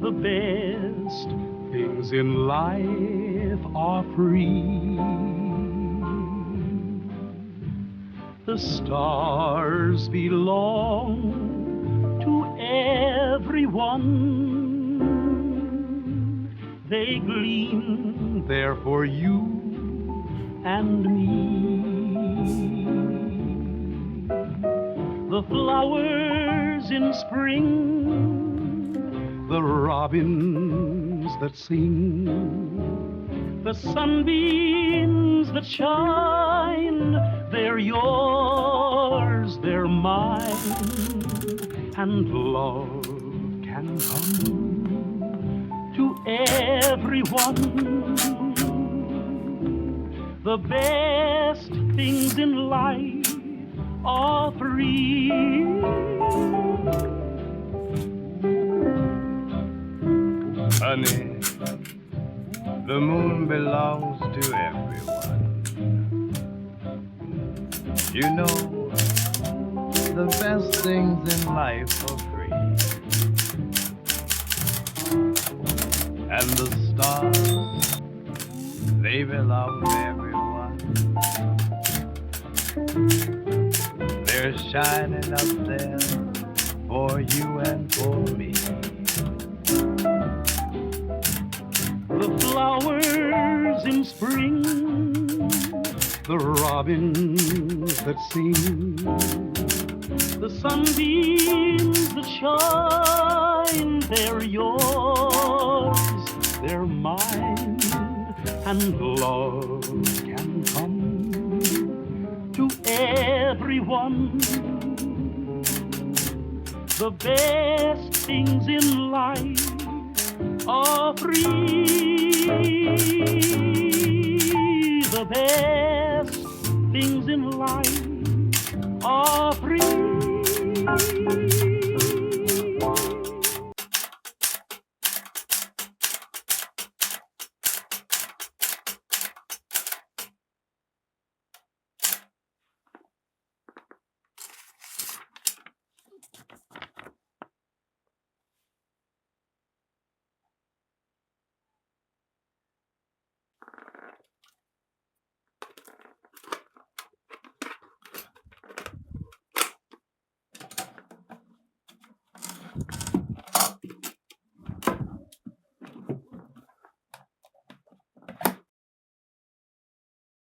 The best things in life are free. The stars belong to everyone. They gleam there for you and me. The flowers in spring, the robins that sing, the sunbeams that shine, they're yours, they're mine, and love can come to everyone. The best things in life are free. Honey, the moon belongs to everyone. You know, the best things in life are free. And the stars, they belong to everyone. They're shining up there for you and for me. The flowers in spring, the robins that sing, the sunbeams that shine, they're yours, they're mine, and love can come to everyone. The best things in life are free. The best things in life are free.